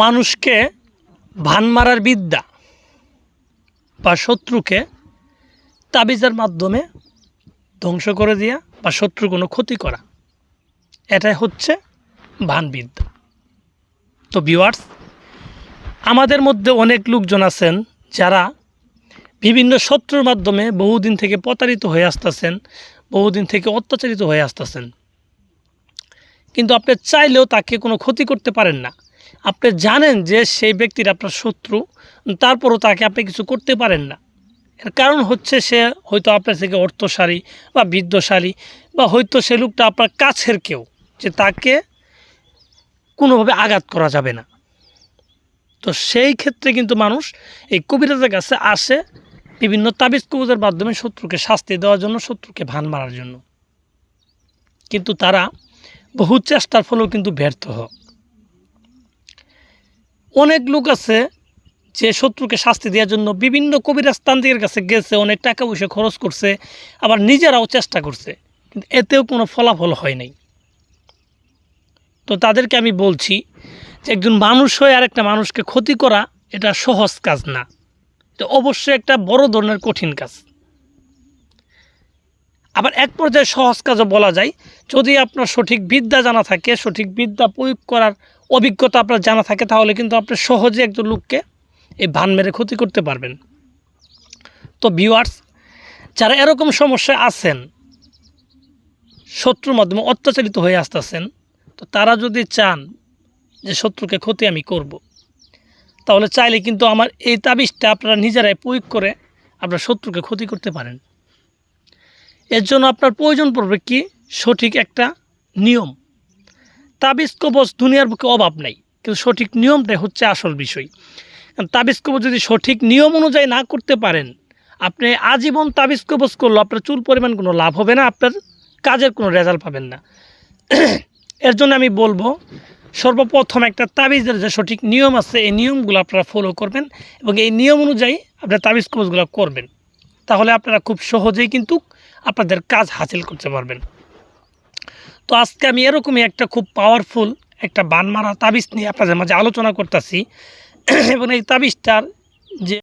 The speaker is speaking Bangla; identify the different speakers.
Speaker 1: মানুষকে ভান মারার বিদ্যা বা শত্রুকে তাবিজের মাধ্যমে ধ্বংস করে দেওয়া বা শত্রুর কোনো ক্ষতি করা, এটাই হচ্ছে ভানবিদ্যা। তো ভিউয়ার্স, আমাদের মধ্যে অনেক লোকজন আছেন যারা বিভিন্ন শত্রুর মাধ্যমে বহুদিন থেকে প্রতারিত হয়ে আসতেছেন, বহুদিন থেকে অত্যাচারিত হয়ে আসতেছেন, কিন্তু আপনি চাইলেও তাকে কোনো ক্ষতি করতে পারেন না। আপনি জানেন যে সেই ব্যক্তির আপনার শত্রু, তারপরও তাকে আপনি কিছু করতে পারেন না। এর কারণ হচ্ছে সে হয়তো আপনার থেকে অর্থশালী বা বিদ্যশালী, বা হয়তো সে লোকটা আপনার কাছের কেউ, যে তাকে কোনোভাবে আঘাত করা যাবে না। তো সেই ক্ষেত্রে কিন্তু মানুষ এই কবিরাজের কাছে আসে বিভিন্ন তাবিজ কবজের মাধ্যমে শত্রুকে শাস্তি দেওয়ার জন্য, শত্রুকে ভান মারার জন্য। কিন্তু তারা বহু চেষ্টার ফলেও কিন্তু ব্যর্থ হয়। অনেক লোক আছে যে শত্রুকে শাস্তি দেওয়ার জন্য বিভিন্ন কবিরাজ তান্ত্রিকের কাছে গেছে, অনেক টাকা পয়সা খরচ করছে, আবার নিজেরাও চেষ্টা করছে, কিন্তু এতেও কোনো ফলাফল হয় নাই। তো তাদেরকে আমি বলছি যে একজন মানুষ হয়ে আরেকটা মানুষকে ক্ষতি করা এটা সহজ কাজ না, এটা অবশ্যই একটা বড় ধরনের কঠিন কাজ। আবার এক পর্যায়ে সহজ কাজও বলা যায়, যদি আপনার সঠিক বিদ্যা জানা থাকে, সঠিক বিদ্যা প্রয়োগ করার অভিজ্ঞতা আপনার জানা থাকে, তাহলে কিন্তু আপনি সহজে একজন লোককে এই ভান মেরে ক্ষতি করতে পারবেন। তো ভিউয়ার্স, যারা এরকম সমস্যায় আছেন, শত্রুর মাধ্যমে অত্যাচারিত হয়ে আসতেছেন, তো তারা যদি চান যে শত্রুকে ক্ষতি আমি করব, তাহলে চাইলে কিন্তু আমার এই তাবিজটা আপনারা নিজেরাই প্রয়োগ করে আপনার শত্রুকে ক্ষতি করতে পারেন। এর জন্য আপনার প্রয়োজন পড়বে কি, সঠিক একটা নিয়ম। তাবিজ কবজ দুনিয়ার বুকে অভাব নাই, কিন্তু সঠিক নিয়মটাই হচ্ছে আসল বিষয়। তাবিজ কবজ যদি সঠিক নিয়ম অনুযায়ী না করতে পারেন, আপনি আজীবন তাবিজ কবজ করলেও আপনার চুল পরিমাণ কোনো লাভ হবে না, আপনার কাজের কোনো রেজাল্ট পাবেন না। এর জন্য আমি বলবো, সর্বপ্রথম একটা তাবিজের যে সঠিক নিয়ম আছে, এই নিয়মগুলো আপনারা ফলো করবেন এবং এই নিয়ম অনুযায়ী আপনার তাবিজ কবজগুলো করবেন। তাহলে আপনারা খুব সহজেই কিন্তু আপনাদের কাজ হাসিল করতে পারবেন। তো আজকে আমি এরকমই একটা খুব পাওয়ারফুল একটা বান মারা তাবিজ নিয়ে আপনাদের মাঝে আলোচনা করতেছি এবং এই তাবিজটার যে